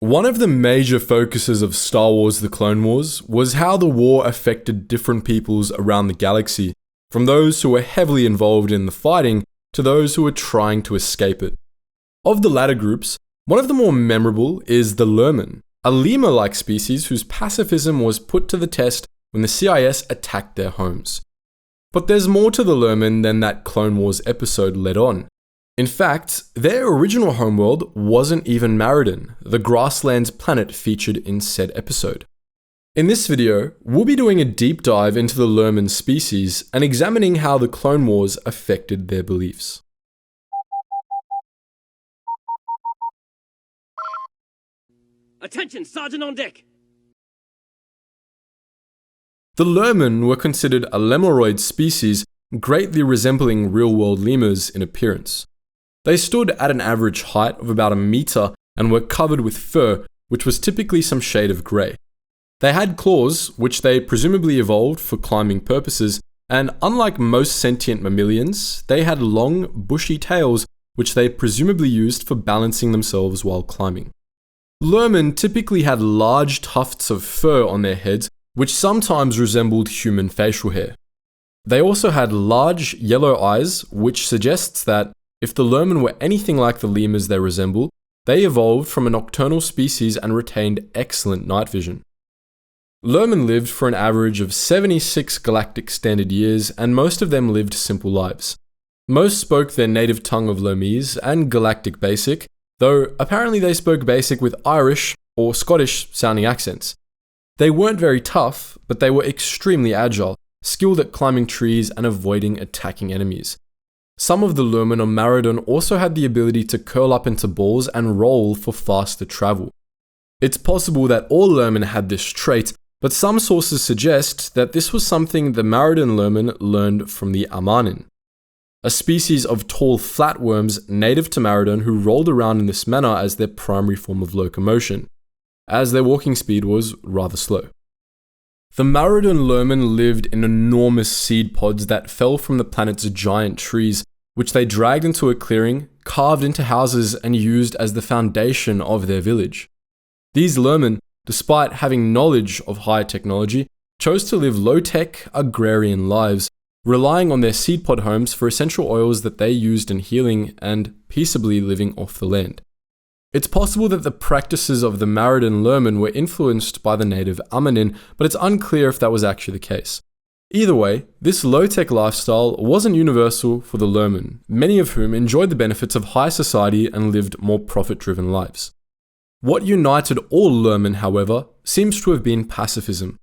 One of the major focuses of Star Wars: The Clone Wars was how the war affected different peoples around the galaxy, from those who were heavily involved in the fighting to those who were trying to escape it. Of the latter groups, one of the more memorable is the Lurmen, a lemur-like species whose pacifism was put to the test when the CIS attacked their homes. But there's more to the Lurmen than that Clone Wars episode led on. In fact, their original homeworld wasn't even Maridun, the grasslands planet featured in said episode. In this video, we'll be doing a deep dive into the Lurmen species and examining how the Clone Wars affected their beliefs. Attention, Sergeant on deck! The Lurmen were considered a lemuroid species greatly resembling real-world lemurs in appearance. They stood at an average height of about a meter and were covered with fur, which was typically some shade of grey. They had claws, which they presumably evolved for climbing purposes, and unlike most sentient mammalians, they had long, bushy tails, which they presumably used for balancing themselves while climbing. Lurmen typically had large tufts of fur on their heads, which sometimes resembled human facial hair. They also had large, yellow eyes, which suggests that if the Lurmen were anything like the lemurs they resemble, they evolved from a nocturnal species and retained excellent night vision. Lurmen lived for an average of 76 galactic standard years, and most of them lived simple lives. Most spoke their native tongue of Lurmese and Galactic Basic, though apparently they spoke Basic with Irish or Scottish sounding accents. They weren't very tough, but they were extremely agile, skilled at climbing trees and avoiding attacking enemies. Some of the Lurmen on Maridun also had the ability to curl up into balls and roll for faster travel. It's possible that all Lurmen had this trait, but some sources suggest that this was something the Maridun Lurmen learned from the Amanin, a species of tall flatworms native to Maridun who rolled around in this manner as their primary form of locomotion, as their walking speed was rather slow. The Maridun Lurmen lived in enormous seed pods that fell from the planet's giant trees, which they dragged into a clearing, carved into houses, and used as the foundation of their village. These Lurmen, despite having knowledge of high technology, chose to live low-tech, agrarian lives, relying on their seed pod homes for essential oils that they used in healing and peaceably living off the land. It's possible that the practices of the Maridun Lurmen were influenced by the native Amanin, but it's unclear if that was actually the case. Either way, this low-tech lifestyle wasn't universal for the Lurmen, many of whom enjoyed the benefits of high society and lived more profit-driven lives. What united all Lurmen, however, seems to have been pacifism.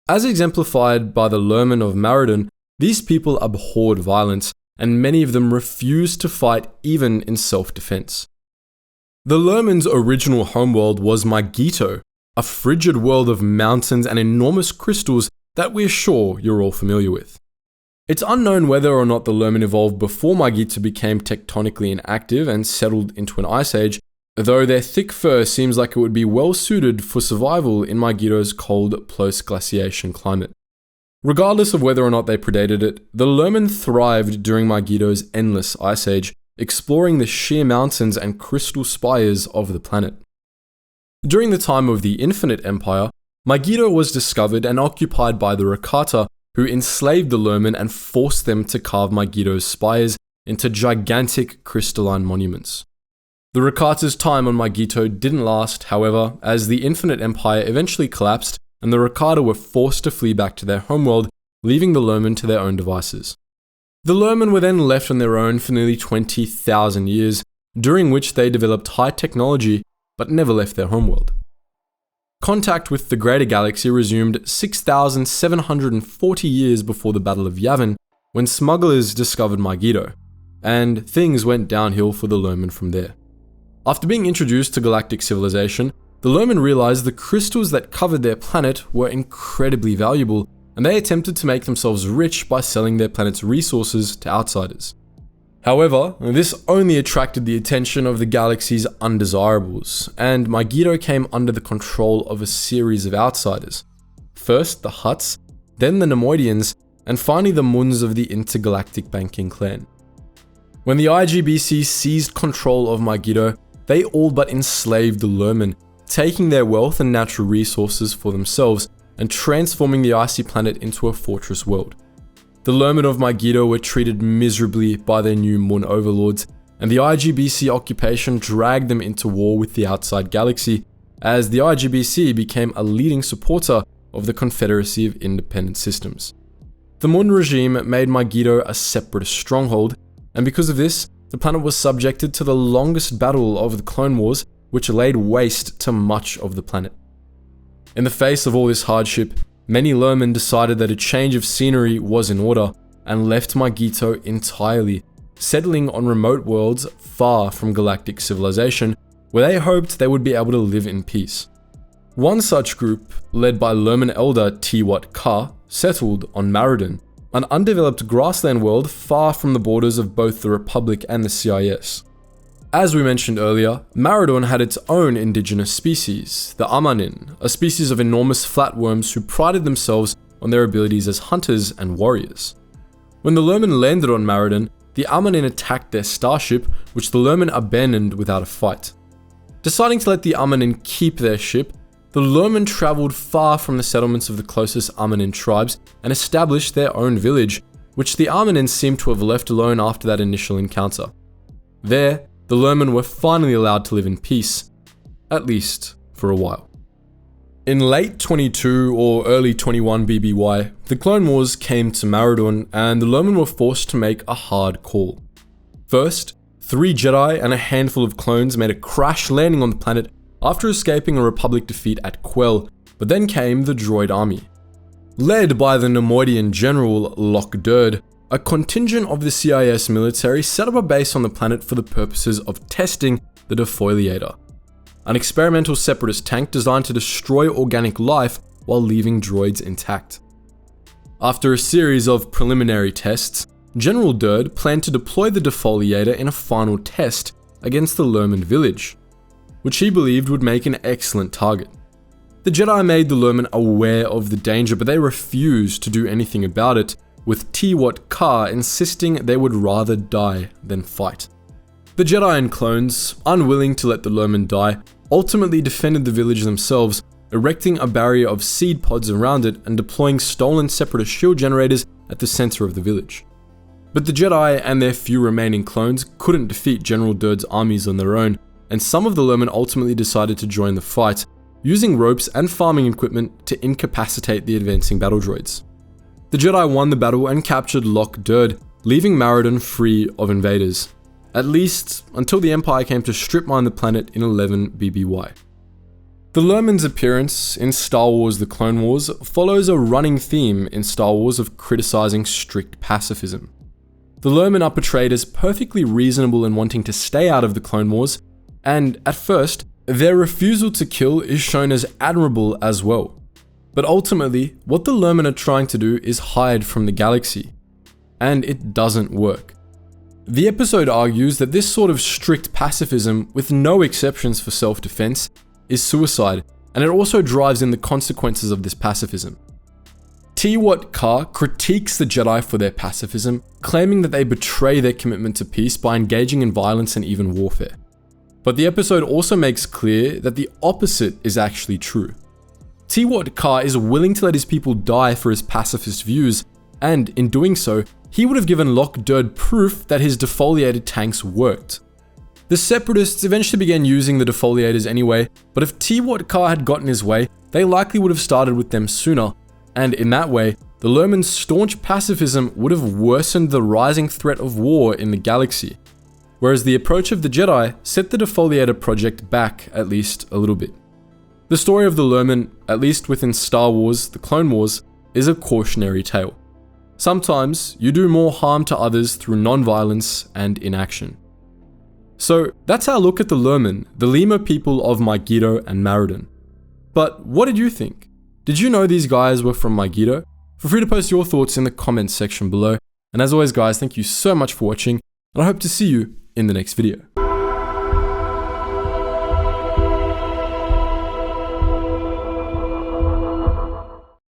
As exemplified by the Lurmen of Maridun, these people abhorred violence, and many of them refused to fight even in self-defense. The Lurmen's original homeworld was Mygeeto, a frigid world of mountains and enormous crystals that we're sure you're all familiar with. It's unknown whether or not the Lurmen evolved before Mygeeto became tectonically inactive and settled into an ice age, though their thick fur seems like it would be well suited for survival in Mygeeto's cold post-glaciation climate. Regardless of whether or not they predated it, the Lurmen thrived during Mygeeto's endless ice age, exploring the sheer mountains and crystal spires of the planet. During the time of the Infinite Empire, Mygeeto was discovered and occupied by the Rakata, who enslaved the Lurmen and forced them to carve Mygeeto's spires into gigantic crystalline monuments. The Rakata's time on Mygeeto didn't last, however, as the Infinite Empire eventually collapsed and the Rakata were forced to flee back to their homeworld, leaving the Lurmen to their own devices. The Lurmen were then left on their own for nearly 20,000 years, during which they developed high technology but never left their homeworld. Contact with the greater galaxy resumed 6,740 years before the Battle of Yavin, when smugglers discovered Mygeeto, and things went downhill for the Lurmen from there. After being introduced to galactic civilization, the Lurmen realized the crystals that covered their planet were incredibly valuable, and they attempted to make themselves rich by selling their planet's resources to outsiders. However, this only attracted the attention of the galaxy's undesirables, and Mygeeto came under the control of a series of outsiders. First the Hutts, then the Nemoidians, and finally the Muns of the intergalactic banking clan. When the IGBC seized control of Mygeeto, they all but enslaved the Lurmen, taking their wealth and natural resources for themselves and transforming the icy planet into a fortress world. The Lurmen of Mygeeto were treated miserably by their new Mun overlords, and the IGBC occupation dragged them into war with the outside galaxy, as the IGBC became a leading supporter of the Confederacy of Independent Systems. The Mun regime made Mygeeto a separatist stronghold, and because of this, the planet was subjected to the longest battle of the Clone Wars, which laid waste to much of the planet. In the face of all this hardship, many Lurmen decided that a change of scenery was in order and left Mygeeto entirely, settling on remote worlds far from galactic civilization, where they hoped they would be able to live in peace. One such group, led by Lurmen elder Tiwat Ka, settled on Maridun, an undeveloped grassland world far from the borders of both the Republic and the CIS. As we mentioned earlier, Maridun had its own indigenous species, the Amanin, a species of enormous flatworms who prided themselves on their abilities as hunters and warriors. When the Lurmen landed on Maridun, the Amanin attacked their starship, which the Lurmen abandoned without a fight. Deciding to let the Amanin keep their ship, the Lurmen traveled far from the settlements of the closest Amanin tribes and established their own village, which the Amanin seemed to have left alone after that initial encounter. There, the Lurmen were finally allowed to live in peace, at least for a while. In late 22 or early 21 BBY, the Clone Wars came to Maridun and the Lurmen were forced to make a hard call. First, 3 Jedi and a handful of clones made a crash landing on the planet after escaping a Republic defeat at Quell, but then came the droid army. Led by the Nemoidian general Lok Durd, a contingent of the CIS military set up a base on the planet for the purposes of testing the Defoliator, an experimental separatist tank designed to destroy organic life while leaving droids intact. After a series of preliminary tests, General Durd planned to deploy the Defoliator in a final test against the Lurmen village, which he believed would make an excellent target. The Jedi made the Lurmen aware of the danger, but they refused to do anything about it, with Tiwat Ka insisting they would rather die than fight. The Jedi and clones, unwilling to let the Lurmen die, ultimately defended the village themselves, erecting a barrier of seed pods around it and deploying stolen separatist shield generators at the center of the village. But the Jedi and their few remaining clones couldn't defeat General Durd's armies on their own, and some of the Lurmen ultimately decided to join the fight, using ropes and farming equipment to incapacitate the advancing battle droids. The Jedi won the battle and captured Lok Durd, leaving Maridun free of invaders, at least until the Empire came to strip mine the planet in 11 BBY. The Lurmen's appearance in Star Wars The Clone Wars follows a running theme in Star Wars of criticizing strict pacifism. The Lurmen are portrayed as perfectly reasonable in wanting to stay out of the Clone Wars, and at first, their refusal to kill is shown as admirable as well. But ultimately, what the Lurmen are trying to do is hide from the galaxy, and it doesn't work. The episode argues that this sort of strict pacifism, with no exceptions for self-defense, is suicide, and it also drives in the consequences of this pacifism. Tiwat Ka critiques the Jedi for their pacifism, claiming that they betray their commitment to peace by engaging in violence and even warfare. But the episode also makes clear that the opposite is actually true. Tiwat Ka is willing to let his people die for his pacifist views, and in doing so, he would have given Lok Durd proof that his defoliated tanks worked. The Separatists eventually began using the defoliators anyway, but if Tiwat Ka had gotten his way, they likely would have started with them sooner, and in that way, the Lurmen's staunch pacifism would have worsened the rising threat of war in the galaxy, whereas the approach of the Jedi set the defoliator project back at least a little bit. The story of the Lurmen, at least within Star Wars The Clone Wars, is a cautionary tale. Sometimes you do more harm to others through non-violence and inaction. So that's our look at the Lurmen, the lemur people of Mygeeto and Maridun. But what did you think? Did you know these guys were from Mygeeto? Feel free to post your thoughts in the comments section below. And as always guys, thank you so much for watching, and I hope to see you in the next video.